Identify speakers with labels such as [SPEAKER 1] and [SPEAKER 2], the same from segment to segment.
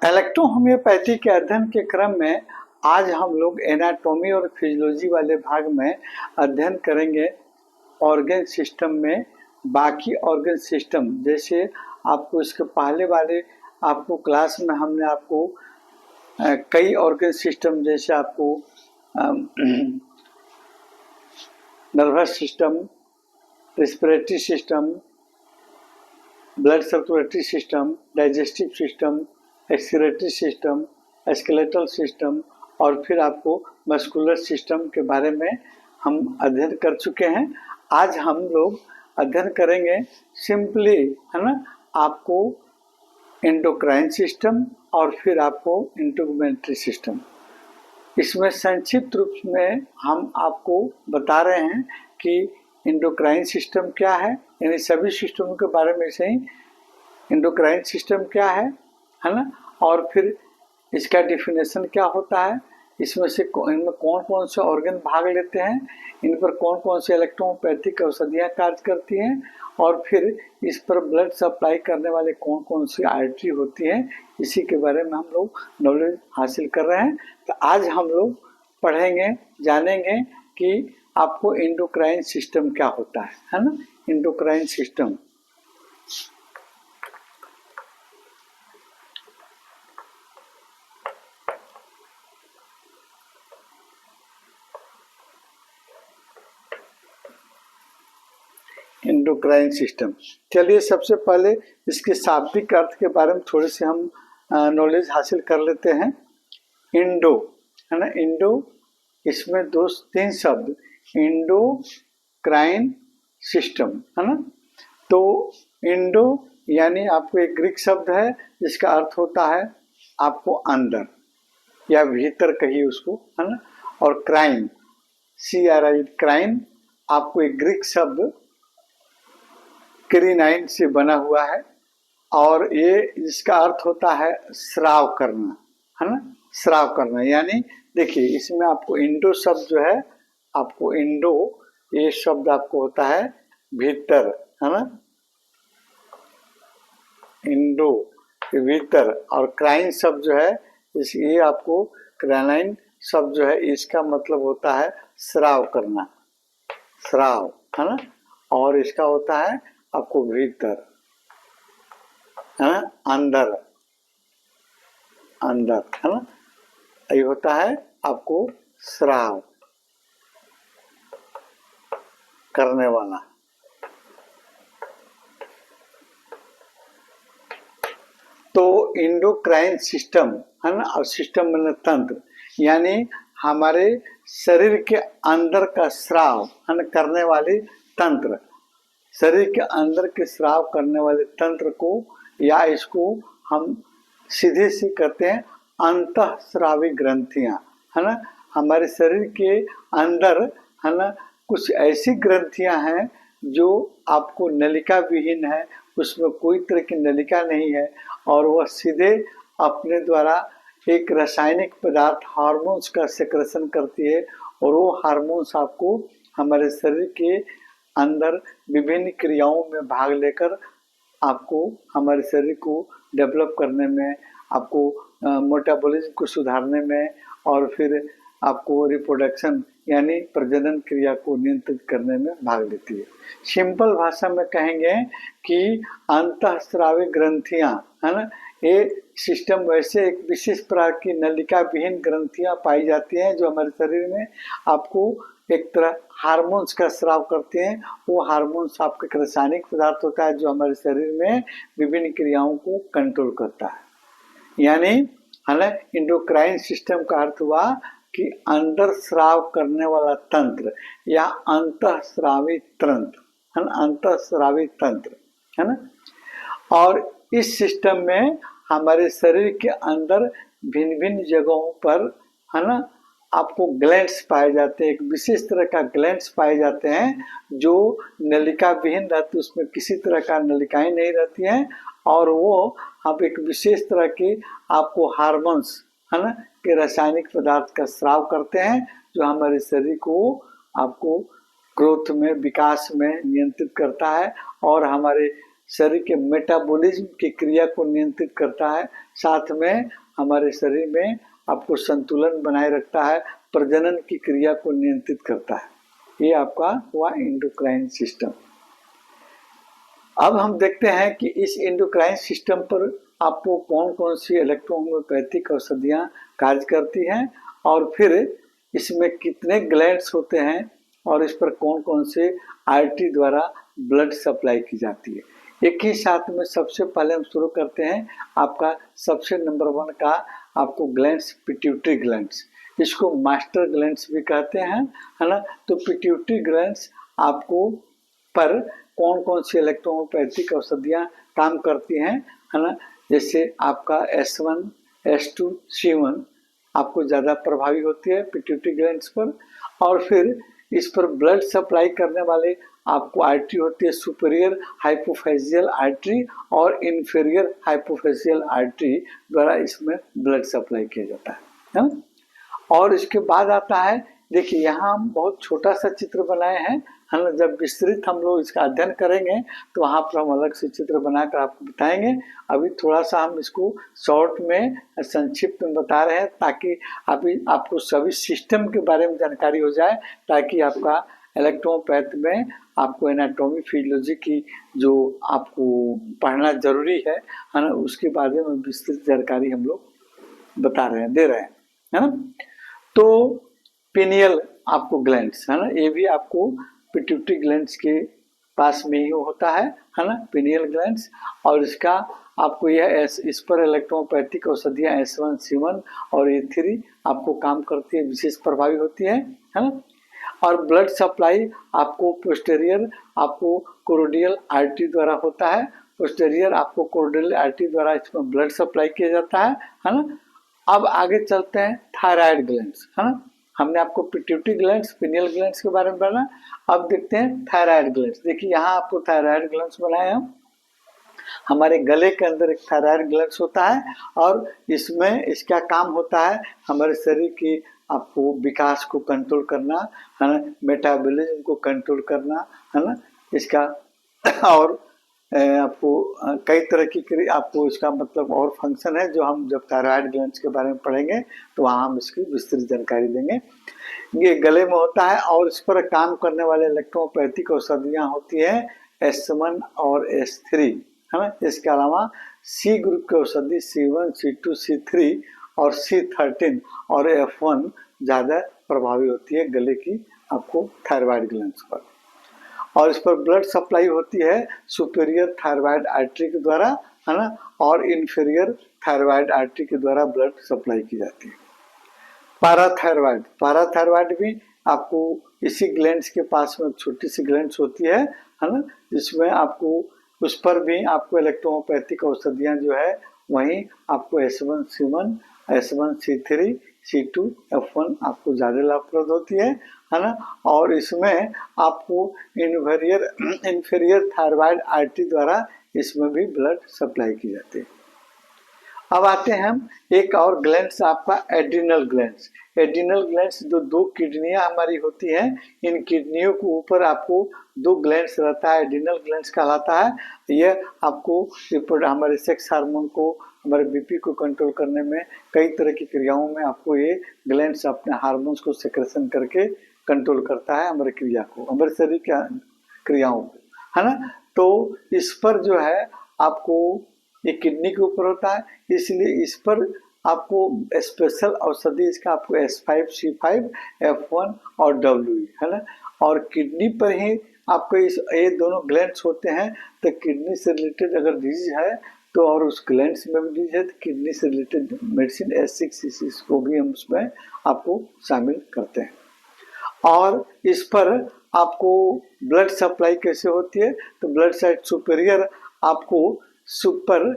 [SPEAKER 1] Electrohomoeopathy के अध्ययन के क्रम में आज हम लोग एनाटॉमी और फिजियोलॉजी वाले भाग में अध्ययन करेंगे ऑर्गन सिस्टम में बाकी ऑर्गन सिस्टम। जैसे आपको इसके पहले वाले आपको क्लास में हमने आपको कई ऑर्गन सिस्टम जैसे आपको nervous system, respiratory system, blood circulatory system, digestive system, excretory system, skeletal system और फिर आपको मस्कुलर सिस्टम के बारे में हम अध्ययन कर चुके हैं। आज हम लोग अध्ययन करेंगे सिंपली, है ना, आपको एंडोक्राइन सिस्टम और फिर आपको इंटीग्यूमेंट्री सिस्टम। इसमें संक्षिप्त रूप में हम आपको बता रहे हैं कि एंडोक्राइन सिस्टम क्या है, यानी सभी सिस्टमों के बारे में से ही एंडोक्राइन सिस्टम क्या है ना, और फिर इसका डिफिनेशन क्या होता है, इसमें से इनमें कौन कौन से ऑर्गन भाग लेते हैं, इन पर कौन कौन से इलेक्ट्रोपैथिक औषधियाँ कार्य करती हैं और फिर इस पर ब्लड सप्लाई करने वाले कौन कौन सी आर्टरी होती हैं, इसी के बारे में हम लोग नॉलेज हासिल कर रहे हैं। तो आज हम लोग पढ़ेंगे, जानेंगे कि आपको एंडोक्राइन सिस्टम क्या होता है ना। एंडोक्राइन सिस्टम एंडोक्राइन सिस्टम, चलिए सबसे पहले इसके शाब्दिक अर्थ के बारे में थोड़े से हम नॉलेज हासिल कर लेते हैं। इंडो, है ना, इंडो, इसमें तीन शब्द, इंडोक्राइन सिस्टम, है ना। तो इंडो यानी आपको एक ग्रीक शब्द है जिसका अर्थ होता है आपको अंदर या भीतर कहिए उसको, है ना। और क्राइन, CRI, क्राइन आपको एक ग्रीक शब्द क्रिनाइन से बना हुआ है और ये इसका अर्थ होता है स्राव करना, है ना, स्राव करना। यानी देखिए इसमें आपको इंडो शब्द जो है, आपको इंडो ये शब्द आपको होता है भीतर, है ना, इंडो भीतर, और क्राइन शब्द जो है ये आपको क्राइनाइन शब्द जो है इसका मतलब होता है स्राव करना, स्राव, है ना, और इसका होता है आपको भीतर, है ना, अंदर, अंदर, है ना, ये होता है आपको स्राव करने वाला। तो इंडोक्राइन सिस्टम, है ना, और सिस्टम मतलब तंत्र, यानी हमारे शरीर के अंदर का स्राव, है ना, करने वाले तंत्र, शरीर के अंदर के स्राव करने वाले तंत्र को, या इसको हम सीधे से कहते हैं अंतःस्रावी ग्रंथियां, है ना। हमारे शरीर के अंदर, है ना, कुछ ऐसी ग्रंथियां हैं जो आपको नलिका विहीन है, उसमें कोई तरह की नलिका नहीं है और वह सीधे अपने द्वारा एक रासायनिक पदार्थ हार्मोन्स का सेक्रेशन करती है और वो हार्मोन्स आपको हमारे शरीर के अंदर विभिन्न क्रियाओं में भाग लेकर आपको हमारे शरीर को डेवलप करने में, आपको मेटाबॉलिज्म को सुधारने में और फिर आपको रिप्रोडक्शन यानी प्रजनन क्रिया को नियंत्रित करने में भाग लेती है। सिंपल भाषा में कहेंगे कि अंतःस्रावी ग्रंथियां, है ना, ये सिस्टम वैसे एक विशेष प्रकार की नलिका विहीन ग्रंथियां पाई जाती हैं जो हमारे शरीर में आपको एक तरह हार्मोन्स का स्राव करते हैं। वो हार्मोन्स आपका एक रासायनिक पदार्थ होता है जो हमारे शरीर में विभिन्न क्रियाओं को कंट्रोल करता है। यानी, है ना, इंडोक्राइन सिस्टम का अर्थ हुआ कि अंदर स्राव करने वाला तंत्र या अंतःस्रावी तंत्र, है ना, अंतःस्रावी तंत्र, है ना। और इस सिस्टम में हमारे शरीर के अंदर भिन्न भिन्न जगहों पर, है ना, आपको ग्लैंड्स पाए जाते हैं, एक विशेष तरह का ग्लैंड्स पाए जाते हैं जो नलिका विहीन रहती, उसमें किसी तरह का नलिकाएं नहीं रहती हैं और वो आप एक विशेष तरह के आपको हार्मोन्स, है ना, के रासायनिक पदार्थ का स्राव करते हैं जो हमारे शरीर को आपको ग्रोथ में, विकास में नियंत्रित करता है और हमारे शरीर के मेटाबॉलिज्म की क्रिया को नियंत्रित करता है, साथ में हमारे शरीर में आपको संतुलन बनाए रखता है, प्रजनन की क्रिया को नियंत्रित करता है। ये आपका हुआ एंडोक्राइन सिस्टम। अब हम देखते हैं कि इस एंडोक्राइन सिस्टम पर आपको कौन कौन सी इलेक्ट्रोहोम्योपैथिक औषधियाँ कार्य करती हैं और फिर इसमें कितने ग्लैंड्स होते हैं और इस पर कौन कौन से आर्टरी द्वारा ब्लड सप्लाई की जाती है। एक ही साथ में सबसे पहले हम शुरू करते हैं आपका सबसे नंबर 1 का आपको ग्लैंड्स, पिट्यूटरी ग्लैंड्स, इसको मास्टर ग्लैंड्स भी कहते हैं, है ना। तो पिट्यूटरी ग्लैंड्स आपको पर कौन कौन सी इलेक्ट्रोहोम्योपैथिक औषधियाँ काम करती हैं, है ना। जैसे आपका S1, S2, C1 आपको ज़्यादा प्रभावी होती है पिट्यूटरी ग्लैंड्स पर, और फिर इस पर ब्लड सप्लाई करने वाले आपको आर्टरी होती है सुपीरियर हाइपोफेजियल आर्टरी और इन्फीरियर हाइपोफेजियल आर्टरी द्वारा इसमें ब्लड सप्लाई किया जाता है ना। और इसके बाद आता है, देखिए यहाँ हम बहुत छोटा सा चित्र बनाए हैं, है ना। जब विस्तृत हम लोग इसका अध्ययन करेंगे तो वहाँ पर हम अलग से चित्र बनाकर आपको बताएंगे। अभी थोड़ा सा हम इसको शॉर्ट में संक्षिप्त में बता रहे हैं ताकि अभी आपको सभी सिस्टम के बारे में जानकारी हो जाए, ताकि आपका इलेक्ट्रोपैथ में आपको एनाटॉमी फिजियोलॉजी की जो आपको पढ़ना जरूरी है ना, उसके बारे में विस्तृत जानकारी हम लोग बता रहे हैं, दे रहे हैं, है ना। तो पिनियल आपको ग्लैंड्स, है ना, ये भी आपको पिट्यूटरी ग्लैंड्स के पास में ही होता है ना, पिनियल ग्लैंड्स। और इसका आपको यह इस पर इलेक्ट्रोपैथिक औषधियाँ S1, C1 और A3 आपको काम करती है, विशेष प्रभावी होती है ना। और ब्लड सप्लाई आपको पोस्टेरियर आपको कोरोडियल आर्टरी द्वारा होता है, पोस्टेरियर आपको कोरोडियल आर्टरी द्वारा इसमें ब्लड सप्लाई किया जाता है ना। अब आगे चलते हैं थायराइड ग्लैंड्स, है ना। हमने आपको पिट्यूटरी ग्लैंड्स, पिनियल ग्लैंड्स के बारे में बताया। अब देखते हैं थायराइड ग्लैंड्स। देखिए यहाँ आपको थायराइड ग्लैंड्स बनाए हम, हमारे गले के अंदर एक थायराइड ग्लैंड्स होता है और इसमें इसका काम होता है हमारे शरीर की आपको विकास को कंट्रोल करना, है ना, मेटाबॉलिज्म को कंट्रोल करना, है ना, इसका और आपको कई तरह की आपको इसका मतलब और फंक्शन है जो हम जब थायराइड ग्लैंड्स के बारे में पढ़ेंगे तो वहाँ हम इसकी विस्तृत जानकारी देंगे। ये गले में होता है और इस पर काम करने वाले इलेक्ट्रोपैथिक औषधियाँ होती है S1 और S3, है ना। इसके अलावा C ग्रुप के औषधि C1, C2, C3 और C13 और F1 ज़्यादा प्रभावी होती है गले की आपको थायराइड ग्लैंड्स पर। और इस पर ब्लड सप्लाई होती है सुपीरियर थायराइड आर्टरी के द्वारा, है ना, और इन्फीरियर थायराइड आर्टरी के द्वारा ब्लड सप्लाई की जाती है। पाराथायराइड भी आपको इसी ग्लैंड्स के पास में छोटी सी ग्लैंड्स होती है ना, जिसमें आपको उस पर भी आपको इलेक्ट्रोपैथिक औषधियाँ जो है वहीं आपको S1, C1, S1, C3, C2, F1 आपको ज़्यादा लाभप्रद होती है ना। और इसमें आपको इन्फीरियर थायराइड आर्टरी द्वारा इसमें भी ब्लड सप्लाई की जाती है। अब आते हैं हम एक और ग्लैंड्स आपका एड्रिनल ग्लैंड्स। एड्रिनल ग्लैंड्स जो 2 किडनियां हमारी होती हैं, इन किडनियों के ऊपर आपको 2 ग्लैंड्स रहता है, एड्रिनल ग्लैंड्स कहलाता है। यह आपको हमारे सेक्स हार्मोन को, हमारे बीपी को कंट्रोल करने में, कई तरह की क्रियाओं में आपको ये ग्लैंड्स अपने हार्मोन्स को सेक्रेशन करके कंट्रोल करता है हमारे क्रिया को, हमारे शरीर की क्रियाओं को, है ना। तो इस पर जो है आपको ये किडनी के ऊपर होता है, इसलिए इस पर आपको स्पेशल औषधि इसका आपको S5, C5, F1 और WE, है ना। और किडनी पर ही आपको ये दोनों ग्लैंड्स होते हैं, तो किडनी से रिलेटेड अगर डिजीज है तो और उस ग्लैंड्स में भी डिजीज है तो किडनी से रिलेटेड मेडिसिन S6 को भी हम उसमें आपको शामिल करते हैं। और इस पर आपको ब्लड सप्लाई कैसे होती है, तो ब्लड साइड सुपीरियर आपको सुपर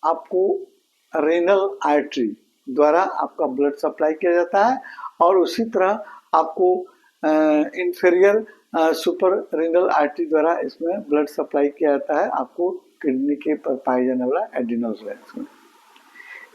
[SPEAKER 1] आपको रेनल आर्टरी द्वारा आपका ब्लड सप्लाई किया जाता है, और उसी तरह आपको इन्फीरियर सुपर रेनल आर्टरी द्वारा इसमें ब्लड सप्लाई किया जाता है आपको किडनी के पर पाए जाने वाला एड्रिनल ग्लैंड्स में।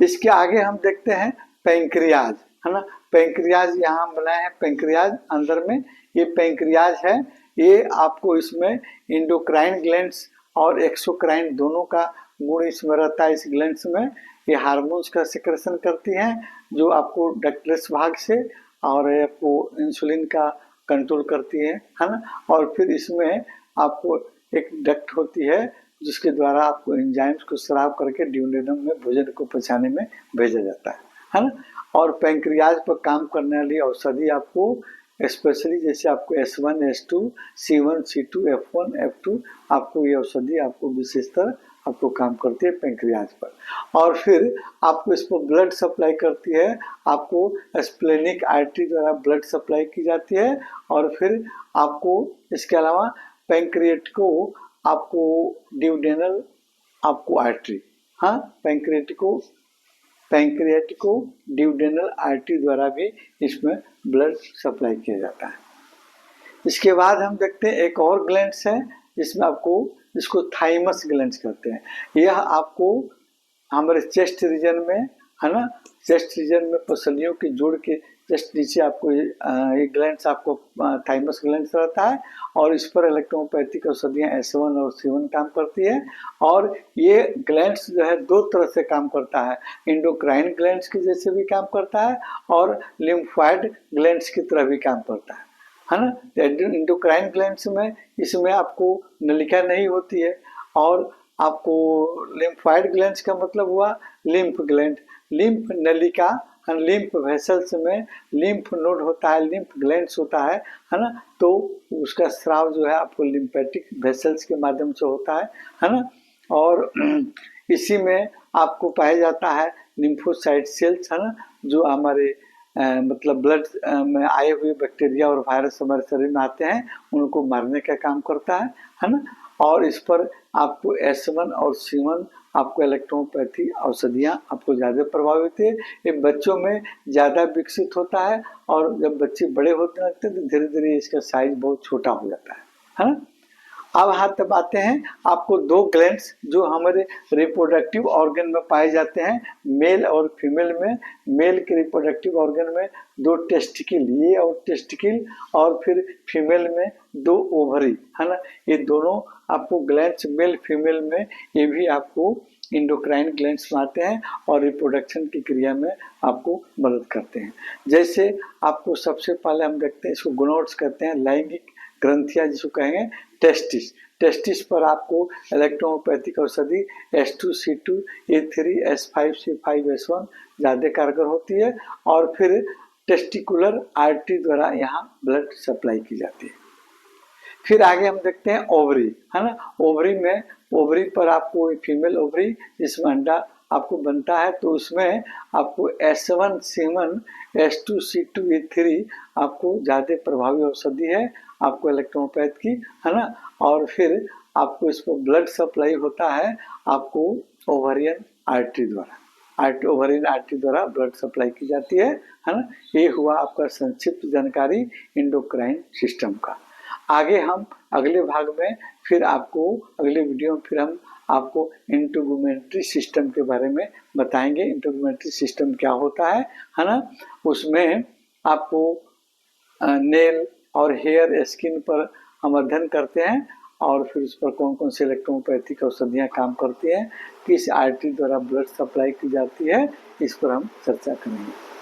[SPEAKER 1] इसके आगे हम देखते हैं पैंक्रियाज, है ना। पैंक्रियाज यहाँ बनाए हैं, पैंक्रियाज अंदर में ये पैंक्रियाज है, ये आपको इसमें इंडोक्राइन ग्लैंड्स और एक्सोक्राइन दोनों का गुण इसमें रहता है। इस ग्लैंड्स में ये हार्मोन्स का सिक्रेशन करती हैं जो आपको डक्टलेस भाग से और आपको इंसुलिन का कंट्रोल करती है ना। और फिर इसमें आपको एक डक्ट होती है जिसके द्वारा आपको एंजाइम्स को स्राव करके ड्यूडेनम में भोजन को पचाने में भेजा जाता है ना। और पैंक्रियाज पर काम करने वाली औषधि आपको स्पेशली जैसे आपको S1, S2, C1, C2, F1, F2 आपको ये औषधि आपको विशेषतर आपको काम करती है पैंक्रियाज पर। और फिर आपको इस पर ब्लड सप्लाई करती है, आपको स्प्लेनिक आर्टरी द्वारा ब्लड सप्लाई की जाती है। और फिर आपको इसके अलावा पैंक्रियाटिको आपको ड्यूडेनल आपको आर्टरी, हाँ पैंक्रियाटिको ड्यूडेनल आर्टरी द्वारा भी इसमें ब्लड सप्लाई किया जाता है। इसके बाद हम देखते हैं एक और ग्लैंड्स है जिसमें आपको इसको थाइमस ग्लैंड्स कहते हैं। यह आपको हमारे चेस्ट रीजन में है ना, चेस्ट रीजन में पसलियों के जोड़ के जस्ट नीचे आपको ये ग्लैंड्स आपको थाइमस ग्लैंड्स रहता है और इस पर इलेक्ट्रोपैथिक औषधियाँ S1 और C1 काम करती है। और ये ग्लैंड्स जो है दो तरह से काम करता है, इंडोक्राइन ग्लैंड्स के जैसे भी काम करता है और लिम्फॉइड ग्लैंड्स की तरह भी काम करता है ना। इंडोक्राइन ग्लैंड्स में इसमें आपको नलिका नहीं होती है और आपको लिम्फॉइड ग्लैंड्स का मतलब हुआ लिम्फ ग्लैंड, लिम्फ नलिका, लिम्फ वेसल्स में लिम्फ नोड होता है, लिम्फ ग्लैंड्स होता है ना। तो उसका स्राव जो है आपको लिम्फेटिक वेसल्स के माध्यम से होता है ना। और इसी में आपको पाया जाता है लिम्फोसाइट सेल्स है ना, जो हमारे मतलब ब्लड में आए हुए बैक्टीरिया और वायरस हमारे शरीर में आते हैं उनको मारने का काम करता है ना। और इस पर आपको S1 और C1 आपको इलेक्ट्रोपैथी औषधियाँ आपको ज़्यादा प्रभावित है। ये बच्चों में ज़्यादा विकसित होता है और जब बच्चे बड़े होते लगते हैं तो धीरे धीरे इसका साइज बहुत छोटा हो जाता है ना। अब हाथ तब आते हैं आपको दो ग्लैंड्स जो हमारे रिप्रोडक्टिव ऑर्गन में पाए जाते हैं, मेल और फीमेल में। मेल के रिप्रोडक्टिव ऑर्गन में दो टेस्टिकल, ये और टेस्टिकल, और फिर फीमेल में दो ओवरी है ना। ये दोनों आपको ग्लैंड्स मेल फीमेल में ये भी आपको इंडोक्राइन ग्लैंड्स में आते हैं और रिप्रोडक्शन की क्रिया में आपको मदद करते हैं। जैसे आपको सबसे पहले हम देखते हैं, इसको गोनोड्स कहते हैं, लैंगिक ग्रंथियां जिसको कहेंगे टेस्टिस। टेस्टिस पर आपको इलेक्ट्रोपैथिक औषधि S2, C2, A3, S5, C5, S1 ज़्यादा कारगर होती है। और फिर टेस्टिकुलर आर्टरी द्वारा यहाँ ब्लड सप्लाई की जाती है। फिर आगे हम देखते हैं ओवरी है ना। ओवरी में, ओवरी पर आपको फीमेल ओवरी जिसमें अंडा आपको बनता है, तो उसमें आपको S1, C1, S2, C2, A3 आपको ज़्यादा प्रभावी औषधि है आपको इलेक्ट्रोपैथ की है ना। और फिर आपको इसको ब्लड सप्लाई होता है आपको ओवरियन आर्टरी द्वारा, ओवरियन आर्टरी द्वारा ब्लड सप्लाई की जाती है ना। ये हुआ आपका संक्षिप्त जानकारी इंडोक्राइन सिस्टम का। आगे हम अगले भाग में फिर आपको अगले वीडियो में फिर हम आपको इंटीग्यूमेंट्री सिस्टम के बारे में बताएंगे। इंटीग्यूमेंट्री सिस्टम क्या होता है ना। उसमें आपको नेल और हेयर स्किन पर हम अध्ययन करते हैं और फिर उस पर कौन कौन से इलेक्ट्रोपैथिक औषधियाँ काम करती हैं, किस आर्टरी द्वारा ब्लड सप्लाई की जाती है, इस पर हम चर्चा करेंगे।